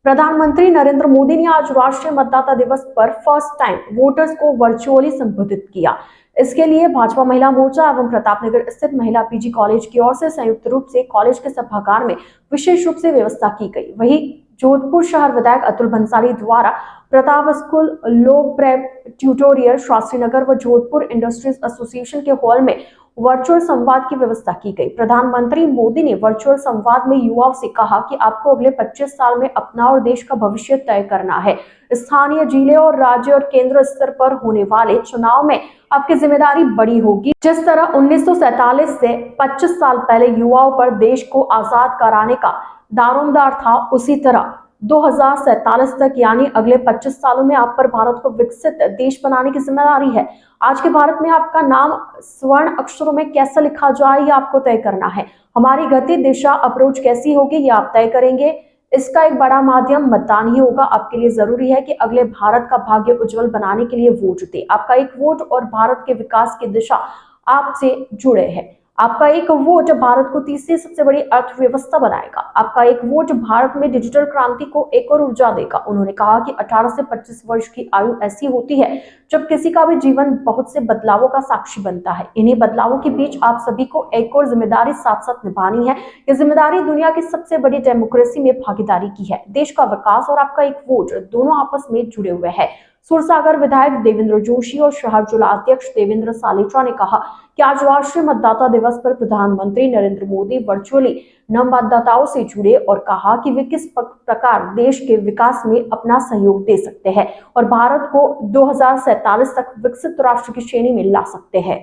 प्रधानमंत्री नरेंद्र मोदी ने आज राष्ट्रीय मतदाता दिवस पर फर्स्ट टाइम वोटर्स को वर्चुअली संबोधित किया। इसके लिए भाजपा महिला मोर्चा एवं प्रतापनगर स्थित महिला पीजी कॉलेज की ओर से संयुक्त रूप से कॉलेज के सभागार में विशेष रूप से व्यवस्था की गई। वहीं जोधपुर शहर विधायक अतुल भंसाली द्वारा प्रताप स्कूल, लोक प्रेप ट्यूटोरियल, शास्त्री नगर व जोधपुर इंडस्ट्रीज एसोसिएशन के हॉल में वर्चुअल संवाद की व्यवस्था की गई। प्रधानमंत्री मोदी ने वर्चुअल संवाद में युवाओं से कहा कि आपको अगले 25 साल में अपना और देश का भविष्य तय करना है। स्थानीय, जिले और राज्य और केंद्र स्तर पर होने वाले चुनाव में आपकी जिम्मेदारी बड़ी होगी। जिस तरह 1947 से 25 साल पहले युवाओं पर देश को आजाद कराने का दारोमदार था, उसी तरह 2047 तक यानी अगले 25 सालों में आप पर भारत को विकसित देश बनाने की जिम्मेदारी है। आज के भारत में आपका नाम स्वर्ण अक्षरों में कैसे लिखा जाए, ये आपको तय करना है। हमारी गति, दिशा, अप्रोच कैसी होगी, ये आप तय करेंगे। इसका एक बड़ा माध्यम मतदान ही होगा। आपके लिए जरूरी है कि अगले भारत का भाग्य उज्जवल बनाने के लिए वोट दे। आपका एक वोट और भारत के विकास की दिशा आपसे जुड़े हैं। आपका एक वोट भारत को तीसरी सबसे बड़ी अर्थव्यवस्था बनाएगा। आपका एक वोट भारत में डिजिटल क्रांति को एक और ऊर्जा देगा। उन्होंने कहा कि 18 से 25 वर्ष की आयु ऐसी होती है जब किसी का भी जीवन बहुत से बदलावों का साक्षी बनता है। इन्हीं बदलावों के बीच आप सभी को एक और जिम्मेदारी साथ साथ निभानी है। ये जिम्मेदारी दुनिया की सबसे बड़ी डेमोक्रेसी में भागीदारी की है। देश का विकास और आपका एक वोट दोनों आपस में जुड़े हुए हैं। सुरसागर विधायक देवेंद्र जोशी और शहर जिला अध्यक्ष देवेंद्र सालेचा ने कहा कि आज राष्ट्रीय मतदाता दिवस पर प्रधानमंत्री नरेंद्र मोदी वर्चुअली नव मतदाताओं से जुड़े और कहा कि वे किस प्रकार देश के विकास में अपना सहयोग दे सकते हैं और भारत को 2047 तक विकसित राष्ट्र की श्रेणी में ला सकते हैं।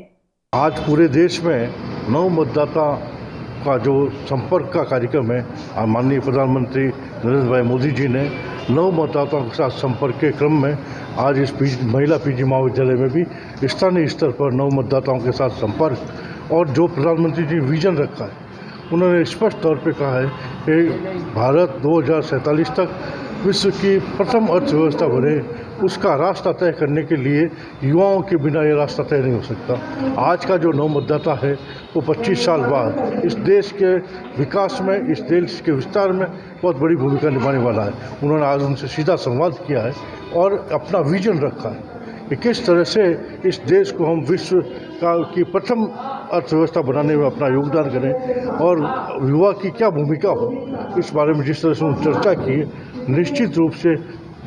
आज पूरे देश में नव मतदाता का जो संपर्क का कार्यक्रम है, माननीय प्रधानमंत्री नरेंद्र भाई मोदी जी ने नव मतदाताओं के साथ संपर्क के क्रम में आज इस महिला पीजी महाविद्यालय में भी स्थानीय स्तर पर नव मतदाताओं के साथ संपर्क और जो प्रधानमंत्री जी विजन रखा है, उन्होंने स्पष्ट तौर पे कहा है कि भारत 2047 तक विश्व की प्रथम अर्थव्यवस्था बने, उसका रास्ता तय करने के लिए युवाओं के बिना ये रास्ता तय नहीं हो सकता। आज का जो नव मतदाता है वो 25 साल बाद इस देश के विकास में, इस देश के विस्तार में बहुत बड़ी भूमिका निभाने वाला है। उन्होंने आज उनसे सीधा संवाद किया है और अपना विजन रखा है कि किस तरह से इस देश को हम विश्व की प्रथम अर्थव्यवस्था बनाने में अपना योगदान करें और युवा की क्या भूमिका हो, इस बारे में जिस तरह से उन्होंने चर्चा की है, निश्चित रूप से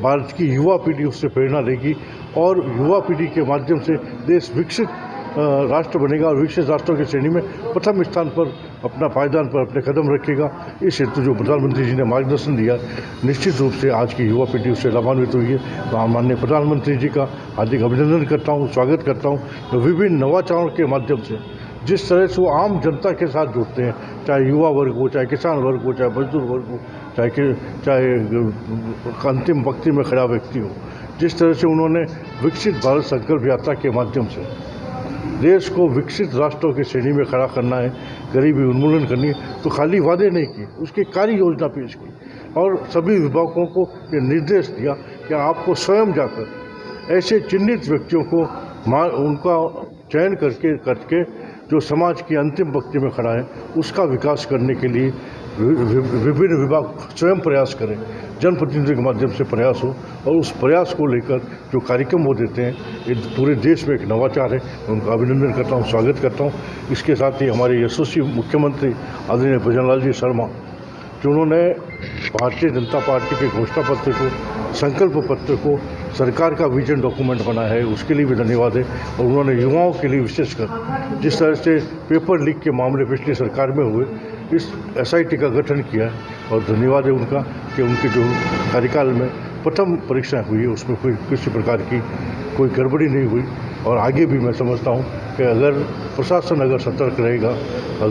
भारत की युवा पीढ़ी उससे प्रेरणा लेगी और युवा पीढ़ी के माध्यम से देश विकसित राष्ट्र बनेगा और विकसित राष्ट्रों की श्रेणी में प्रथम स्थान पर अपना पायदान पर अपने कदम रखेगा। इस हेतु जो प्रधानमंत्री जी ने मार्गदर्शन दिया, निश्चित रूप से आज की युवा पीढ़ी उससे लाभान्वित हुई है। तो माननीय प्रधानमंत्री जी का हार्दिक अभिनंदन करता हूँ, स्वागत करता हूँ। विभिन्न नवाचारों के माध्यम से जिस तरह से वो आम जनता के साथ जुड़ते हैं, चाहे युवा वर्ग हो, चाहे किसान वर्ग हो, चाहे मजदूर वर्ग हो, चाहे अंतिम पंक्ति में खड़ा व्यक्ति हो, जिस तरह से उन्होंने विकसित भारत संकल्प यात्रा के माध्यम से देश को विकसित राष्ट्रों की श्रेणी में खड़ा करना है, गरीबी उन्मूलन करनी है, तो खाली वादे नहीं किए, उसकी कार्य योजना पेश की और सभी विभागों को ये निर्देश दिया कि आपको स्वयं जाकर ऐसे चिन्हित व्यक्तियों को उनका चयन करके जो समाज की अंतिम पंक्ति में खड़ा है, उसका विकास करने के लिए विभिन्न विभाग स्वयं प्रयास करें, जनप्रतिनिधियों के माध्यम से प्रयास हो और उस प्रयास को लेकर जो कार्यक्रम वो देते हैं, ये पूरे देश में एक नवाचार है। मैं उनका अभिनंदन करता हूँ, स्वागत करता हूँ। इसके साथ ही हमारे यशस्वी मुख्यमंत्री आदरणीय भजनलाल जी शर्मा, जो उन्होंने भारतीय जनता पार्टी के घोषणा पत्र को, संकल्प पत्र को सरकार का विजन डॉक्यूमेंट बना है, उसके लिए भी धन्यवाद है। और उन्होंने युवाओं के लिए विशेषकर जिस तरह से पेपर लीक के मामले पिछली सरकार में हुए, इस SIT का गठन किया है और धन्यवाद है उनका कि उनके जो कार्यकाल में प्रथम परीक्षा हुई है उसमें किसी प्रकार की कोई गड़बड़ी नहीं हुई। और आगे भी मैं समझता हूँ कि अगर प्रशासन सतर्क रहेगा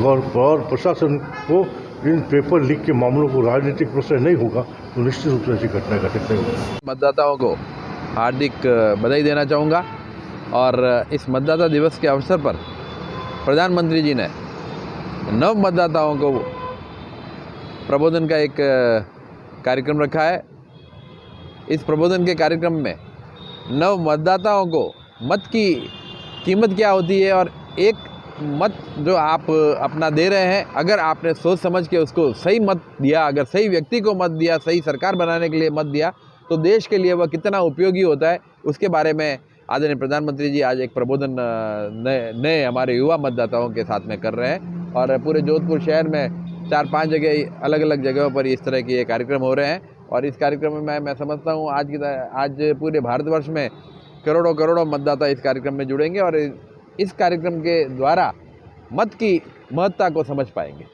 और प्रशासन को इन पेपर लीक के मामलों को राजनीतिक प्रोसेस नहीं होगा तो निश्चित रूप से ऐसी घटना घटित नहीं होगी। मतदाताओं को हार्दिक बधाई देना चाहूँगा और इस मतदाता दिवस के अवसर पर प्रधानमंत्री जी ने नव मतदाताओं को प्रबोधन का एक कार्यक्रम रखा है। इस प्रबोधन के कार्यक्रम में नव मतदाताओं को मत की कीमत क्या होती है और एक मत जो आप अपना दे रहे हैं, अगर आपने सोच समझ के उसको सही मत दिया, अगर सही व्यक्ति को मत दिया, सही सरकार बनाने के लिए मत दिया, तो देश के लिए वह कितना उपयोगी होता है, उसके बारे में आदरणीय प्रधानमंत्री जी आज एक प्रबोधन नए हमारे युवा मतदाताओं के साथ में कर रहे हैं। और पूरे जोधपुर शहर में 4-5 जगह अलग अलग जगहों पर इस तरह के ये कार्यक्रम हो रहे हैं। और इस कार्यक्रम में मैं समझता हूँ आज पूरे भारतवर्ष में करोड़ों करोड़ों मतदाता इस कार्यक्रम में जुड़ेंगे और इस कार्यक्रम के द्वारा मत की महत्ता को समझ पाएंगे।